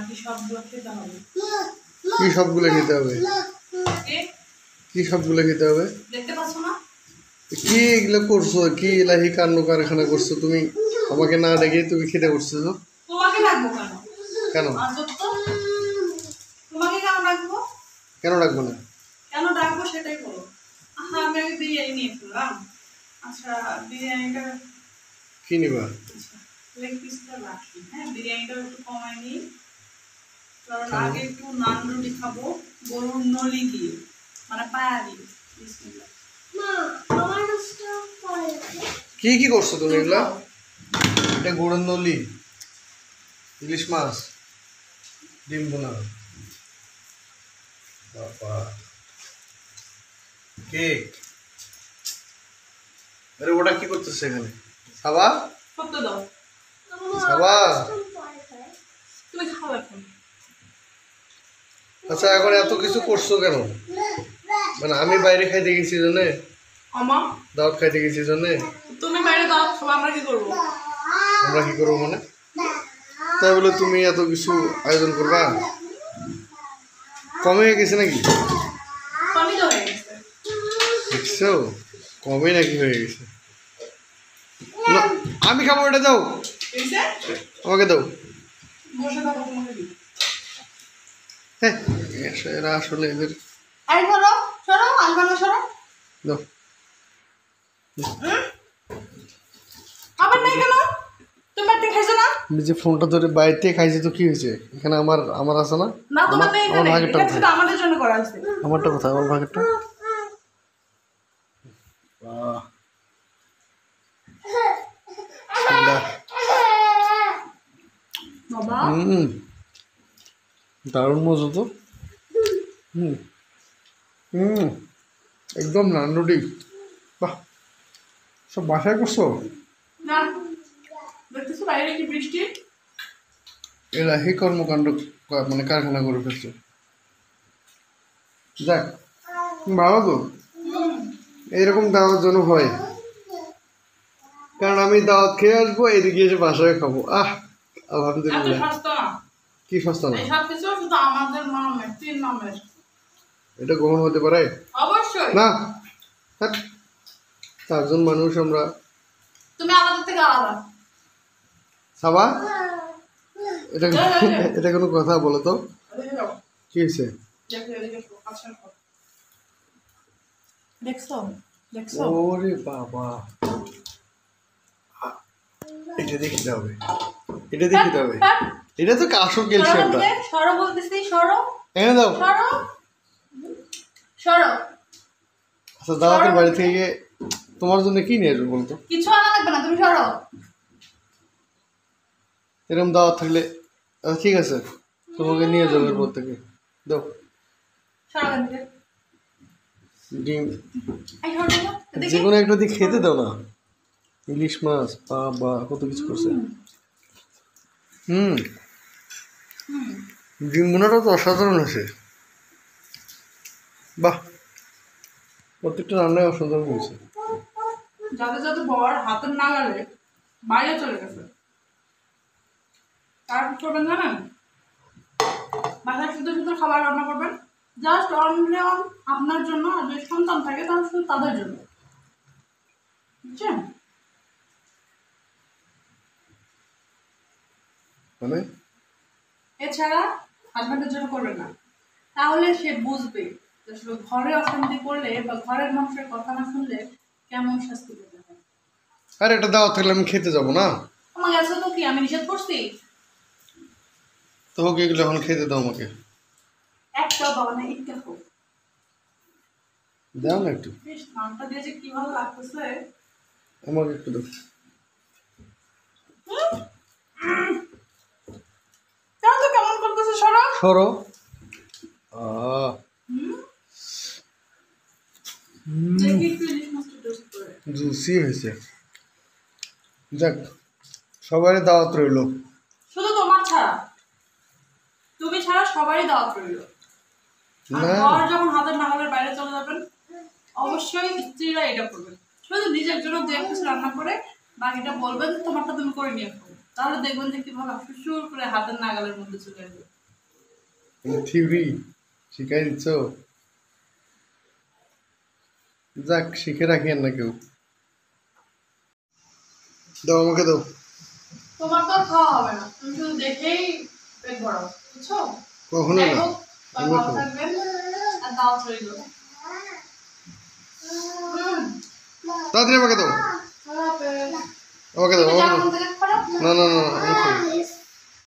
কি সবগুলো খেতে হবে? কি সবগুলো খেতে হবে? কি এগুলো করছো? কি এলাহি কাণ্ড কারখানা করছো তুমি? আমাকে না ডেকে তুমি খেতে বসছো? কেন কেন ডাকবো না? কেন ডাকবো সেটাই বলো। আমি আগে বিরিয়ানি নিয়ে ফেললাম। আচ্ছা, বিরিয়ানিটা কি নিবা? লেগ পিসটা রাখি। হ্যাঁ, বিরিয়ানিটা একটু কমাই নিই, কারণ আগে একটু নান রুটি খাবো গরুর নলি দিয়ে, মানে পায়া দিয়ে। কি কি করছো তুমি এগুলা? এটা গরুর নলি, ইলিশ মাছ, ডিম বোনা, বাবা কেক। আরে ওটা কি করতেছে এখানে? সাবা কত দাও? সাবা তুমি খাও এখন। আচ্ছা, এখন এত কিছু করছো কেন? মানে আমি বাইরে খাইতে গেছি জন্যে, দাওয়াত খাইতে গেছি জন্যে। তুমি বাইরে দাওয়াত খাবো, আমরা কি করবো? আমরা কি করবো মানে? তাই বলে তুমি এত কিছু আয়োজন করবা? কমে হয়ে গেছে নাকি? কমই তো হয়ে গেছে। দেখছো, কমে নাকি হয়ে গেছে। না, আমি খাবো, এটা দাও আমাকে, দাও। হ্যাঁ, এরা আসলে এদের দাও। আমি যে ফোনটা ধরে বাইরে খাইছি তো কি হয়েছে? এখানে আমার আছে না? আমার ভাগেরটা কোথায়? আমারটা কোথায়? আমার ভাগেরটা দারুণ মজা তো। একদম নান রুটি। বাহ, সব বাসায় করছো? এরা হে কর্মকাণ্ড মানে কারখানা করে ফেলছে। যাক, ভালো তো, এইরকম দাওয়াত জন্য হয়। কারণ আমি দাওয়াত খেয়ে আসবো, এদিকে এসে বাসায় খাবো। আলহামদুলিল্লাহ। কি সস্তা না? এটা কখন হতে পারে? না, 4 জন মানুষ আমরা। সাবা, এটা কোনো কথা বলো তো? কি হয়েছে? ওরে বাবা, এটা দেখতে হবে, এটা দেখতে হবে। এটা তো আসল ক্যালসিয়ামটা। এনে দাও। আচ্ছা, দাওয়াতের বাড়ি থেকে তোমার জন্য কি নিয়ে আসবো বলতো? কিছু আনা লাগবে না, তুমি সরো। এরকম দাওয়াত থাকলে ঠিক আছে, তোমাকে নিয়ে যাবো এরপর থেকে। দাও ডিম, যে কোনো একটা দিক খেতে দাও না। ইলিশ মাছ, বা কত কিছু করছে। ডিম বোনাটা তো অসাধারণ হয়েছে। বাহ, প্রত্যেকটা রান্নায় অসাধারণ হয়েছে। যাদের যাদের বর হাতের নাগালে বাইরে চলে গেছে, তার কি করবেন জানেন? বাসায় শুধু শুধু খাবার রান্না করবেন, জাস্ট অনলি অন আপনার জন্য। আর যদি সন্তান থাকে তাহলে শুধু তাদের জন্য, বুঝছেন? মানে এছাড়া হাজব্যান্ডের জন্য করবেন না, তাহলে সে বুঝবে যে আসলে ঘরে অশান্তি করলে বা ঘরের মানুষের কথা না শুনলে কেমন শাস্তি পেতে হয়। আরে এটা দাওয়াত থাকলে আমি খেতে যাবো না? আমার কাছে তো কি আমি নিষেধ করছি? তো হোক, এগুলো এখন খেতে দাও আমাকে। একটাও বাবা না, একটা হোক দাও না একটু। নামটা দিয়ে যে কি ভালো লাগতেছে। আমাকে একটু দাও। কেমন করতেছে? সরো সরো। জুসি হয়েছে। যাক, সবারই দাওয়াত রইল, শুধু তোমার ছাড়া, তুমি ছাড়া সবারই দাওয়াত রইল। ঘর যখন হাতের নাগালের বাইরে চলে যাবেন, অবশ্যই স্ত্রীরা এটা করবেন। শুধু নিজের জন্য 2 কিছু রান্না করে বাকিটা বলবেন তোমারটা তুমি করে নিয়ে খাবো। তাহলে দেখবেন যে কিভাবে সুর করে হাতের নাগালের মধ্যে চলে আসবে। থিওরি শিখাই দিচ্ছ, যাক শিখে রাখি আর না কেউ। দাও আমাকে দাও। তোমার তো আর খাওয়া হবে না, তুমি শুধু দেখেই পেট ভরাও, বুঝছো? কখনো যাই না, হোক, আমি ভালো খাবো। থাকবেন আর দাও রইল। তাড়াতাড়ি আমাকে দাও, আল্লাহ হাফেজ। আমাকে দাও, তুমি আমাকে যাও দাও। মন থেকে খারাপ না না না, আমি খাবো।